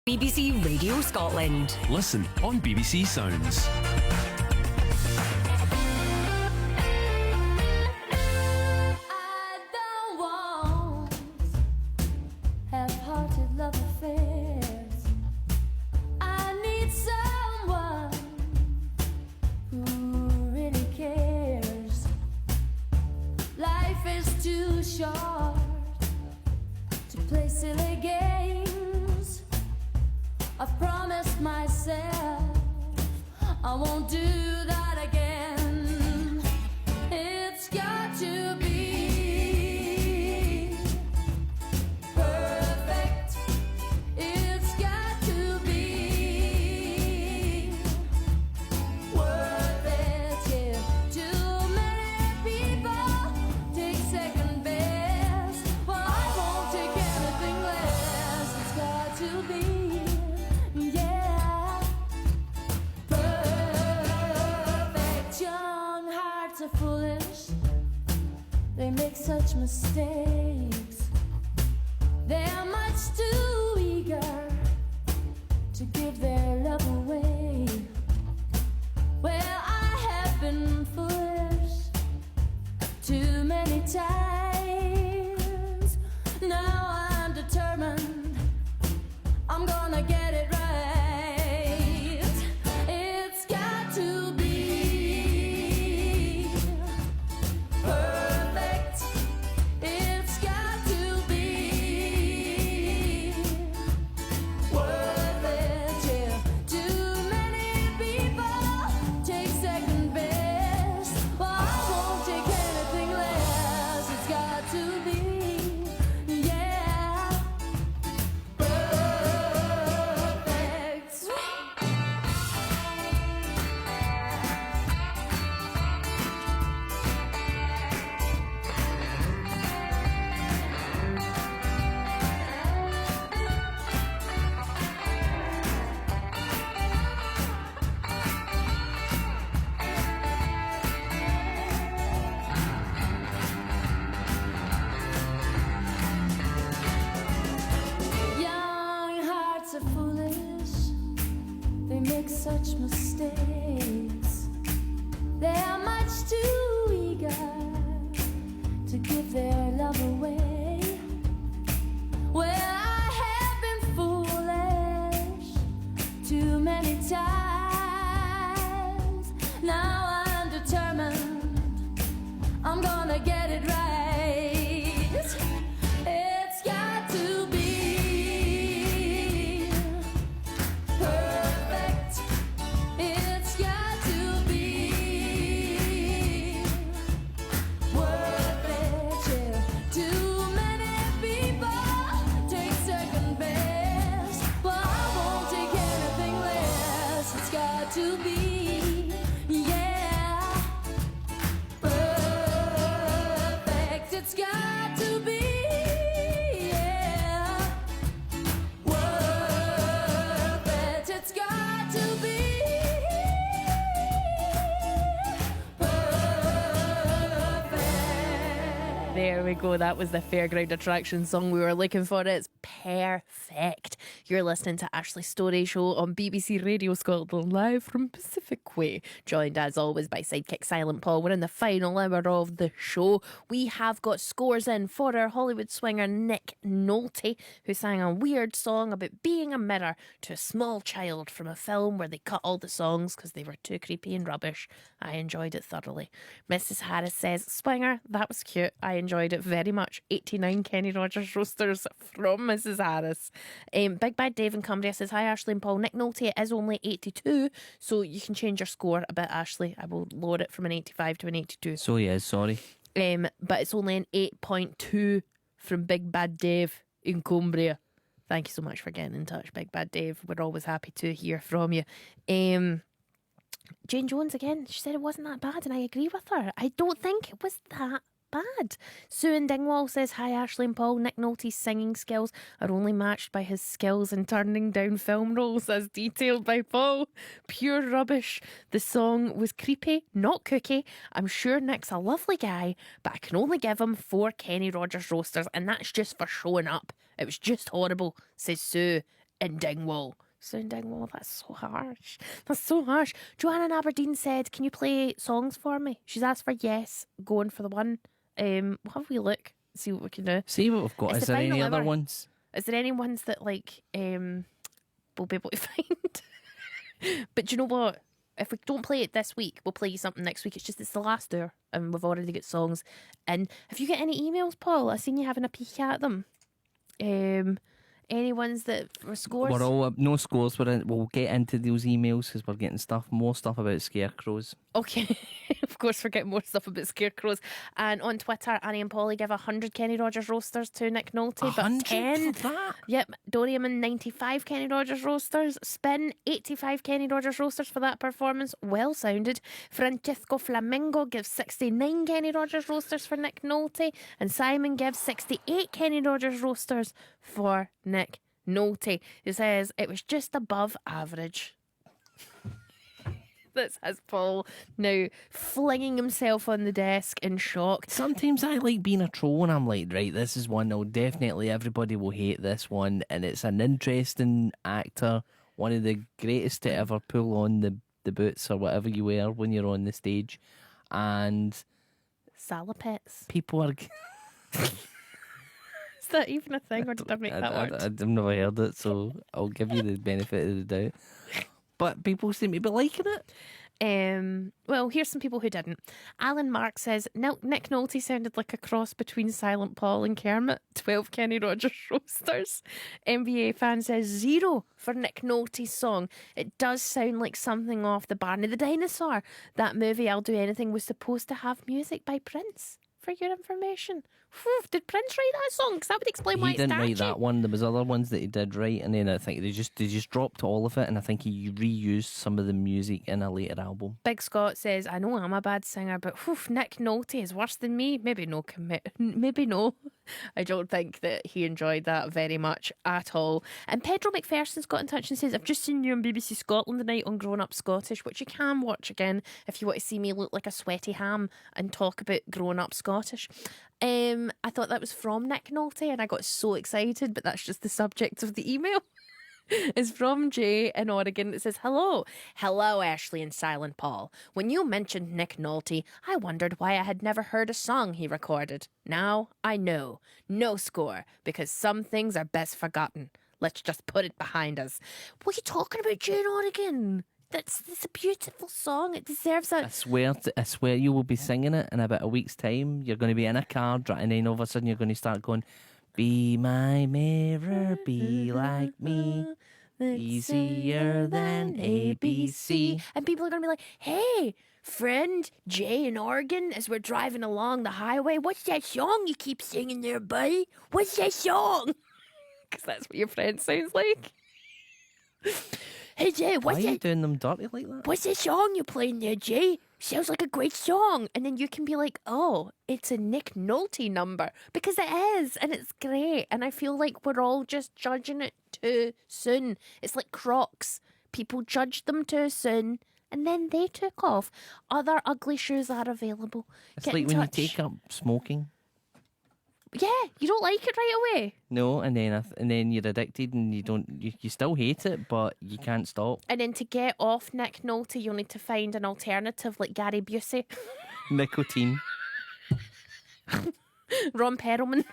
BBC Radio Scotland. Listen on BBC Sounds. I don't want half-hearted love affairs. I need someone who really cares. Life is too short to play silly games. I've promised myself I won't do that again. It's got to be perfect. It's got to be worth it. Yeah. Too many people take second best. Well, I won't take anything less. It's got to be. Foolish, they make such mistakes. They're much too eager to give their love away. Well, I have been foolish too many times. Now I'm determined I'm gonna get it right. It's got to be such mistakes. They're much too eager to give their love away. Well, I have been foolish too many times. Now I'm determined I'm gonna get it right. It's got to be to be, yeah, perfect. It's got to be, yeah, worth it. It's got to be perfect. There we go. That was the Fairground Attraction song we were looking for. It's perfect. You're listening to Ashley Storrie Show on BBC Radio Scotland, live from Pacific Way. Joined as always by sidekick Silent Paul. We're in the final hour of the show. We have got scores in for our Hollywood swinger Nick Nolte, who sang a weird song about being a mirror to a small child from a film where they cut all the songs because they were too creepy and rubbish. I enjoyed it thoroughly. Mrs. Harris says, Swinger, that was cute. I enjoyed it very much. 89 Kenny Rogers roasters from Mrs. Harris. Big Bad Dave in Cumbria says, hi Ashley and Paul, Nick Nolte is only 82, so you can change your score a bit, Ashley. I will lower it from an 85 to an 82. So he is, sorry. But it's only an 8.2 from Big Bad Dave in Cumbria. Thank you so much for getting in touch, Big Bad Dave. We're always happy to hear from you. Jane Jones again, she said it wasn't that bad, and I agree with her. I don't think it was that bad. Sue in Dingwall says, hi Ashley and Paul, Nick Nolte's singing skills are only matched by his skills in turning down film roles as detailed by Paul. Pure rubbish. The song was creepy, not cookie. I'm sure Nick's a lovely guy, but I can only give him 4 Kenny Rogers roasters, and that's just for showing up. It was just horrible, says Sue in Dingwall. So in Dingwall, that's so harsh. That's so harsh. Joanna in Aberdeen said, can you play songs for me? She's asked for yes, going for the one. We'll have a wee look, see what we can do. See what we've got. It's Is the there any final other ever. ones? Is there any ones that we'll be able to find? But do you know what? If we don't play it this week, we'll play you something next week. It's the last hour and we've already got songs. And if you get any emails, Paul, I've seen you having a peek at them. Any ones that for scores? We're all no scores. We'll get into those emails because we're getting more stuff about scarecrows. Okay, of course we're getting more stuff about scarecrows. And on Twitter, Annie and Polly give 100 Kenny Rogers roasters to Nick Nolte, but 100 10. for that? Yep, Dorian 95 Kenny Rogers roasters, Spin 85 Kenny Rogers roasters for that performance. Well sounded. Francisco Flamingo gives 69 Kenny Rogers roasters for Nick Nolte, and Simon gives 68 Kenny Rogers roasters for Nick Nolte, who says it was just above average. This has Paul now flinging himself on the desk in shock. Sometimes I like being a troll and I'm like, right, this is one. Everybody will hate this one. And it's an interesting actor. One of the greatest to ever pull on the boots or whatever you wear when you're on the stage. And Salopets. people are... Is that even a thing, or did I make that word? I've never heard it, so I'll give you the benefit of the doubt. But people seem to be liking it. Well, here's some people who didn't. Alan Mark says, Nick Nolte sounded like a cross between Silent Paul and Kermit. 12 Kenny Rogers roasters. NBA fan says 0 for Nick Nolte's song. It does sound like something off the Barney the Dinosaur. That movie, I'll Do Anything, was supposed to have music by Prince. For your information. Whew, did Prince write that song? Because that would explain why He it's didn't write catchy. that one. There was other ones that he did write, and then I think they just dropped all of it, and I think he reused some of the music in a later album. Big Scott says, I know I'm a bad singer, but Nick Nolte is worse than me. Maybe no. I don't think that he enjoyed that very much at all. And Pedro McPherson's got in touch and says, I've just seen you on BBC Scotland tonight on Grown Up Scottish, which you can watch again if you want to see me look like a sweaty ham and talk about Grown Up Scottish. I thought that was from Nick Nolte and I got so excited, but that's just the subject of the email. It's from Jay in Oregon. It says, Hello, Ashley and Silent Paul. When you mentioned Nick Nolte, I wondered why I had never heard a song he recorded. Now I know. No score, because some things are best forgotten. Let's just put it behind us. What are you talking about, Jay in Oregon? It's a beautiful song. It deserves a... I swear you will be singing it in about a week's time. You're going to be in a car, and then all of a sudden you're going to start going, be my mirror, be like me, easier than ABC. And people are going to be like, hey, friend Jay in Oregon, as we're driving along the highway, what's that song you keep singing there, buddy? What's that song? Because that's what your friend sounds like. Hey, Jay, Why are you doing them dirty like that? what's that song you're playing there, Jay? Sounds like a great song. And then you can be like, oh, it's a Nick Nolte number. Because it is, and it's great. And I feel like we're all just judging it too soon. It's like Crocs. People judged them too soon, and then they took off. Other ugly shoes are available. It's Get like in when touch. you take up smoking. Yeah, you don't like it right away. No, and then you're addicted, and you still hate it, but you can't stop. And then to get off Nick Nolte, you'll need to find an alternative like Gary Busey, Nicotine. Ron Perlman,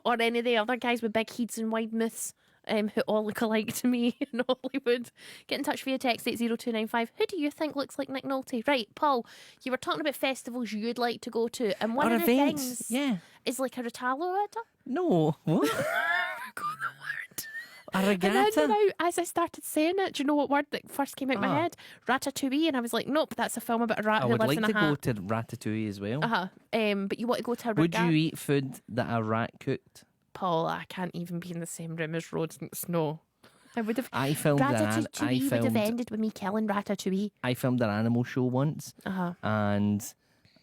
or any of the other guys with big heads and wide mouths. Who all look alike to me in Hollywood. Get in touch via text 80295. Who do you think looks like Nick Nolte? Right, Paul, you were talking about festivals you'd like to go to, and one Or of the events, things yeah. is like a regatta. No, what? Forgot the word. A And then regatta? now, as I started saying it, do you know what word that first came out my head? Ratatouille, and I was like, nope, that's a film about a rat I who would lives like in to a go hat. to Ratatouille as well. But you want to go to a Would regatta? you eat food that a rat cooked? Paul, I can't even be in the same room as rodents. No. I would have. I filmed Ratatouille would have ended with me killing Ratatouille. I filmed an animal show once, and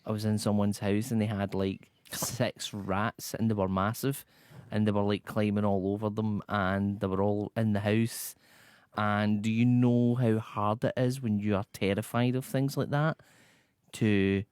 I was in someone's house, and they had like 6 rats, and they were massive, and they were like climbing all over them, and they were all in the house. And do you know how hard it is when you are terrified of things like that to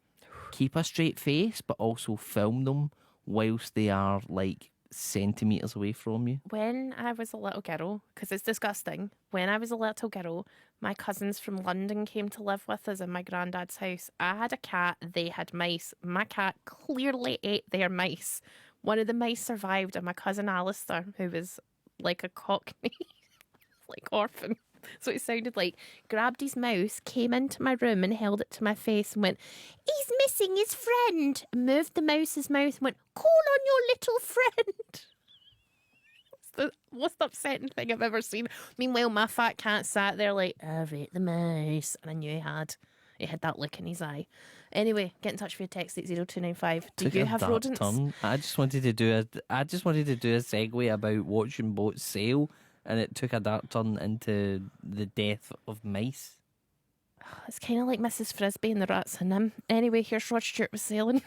keep a straight face, but also film them whilst they are like centimetres away from you. When I was a little girl, because it's disgusting, when I was a little girl, my cousins from London came to live with us in my granddad's house. I had a cat, they had mice. My cat clearly ate their mice. One of the mice survived, and my cousin Alistair, who was like a cockney, like orphan, so it sounded like, grabbed his mouse, came into my room and held it to my face and went, "He's missing his friend," and moved the mouse's mouth and went, "Call on your little friend." It's the most upsetting thing I've ever seen. Meanwhile, my fat cat sat there like, "I've ate the mouse," and I knew he had. He had that look in his eye. Anyway, get in touch via text 80295. Do Took you a have dark rodents? turn. I just wanted to do a segue about watching boats sail, and it took a dark turn into the death of mice. It's kind of like Mrs. Frisbee and the rats in him. Anyway, here's Rod Stewart with sailing.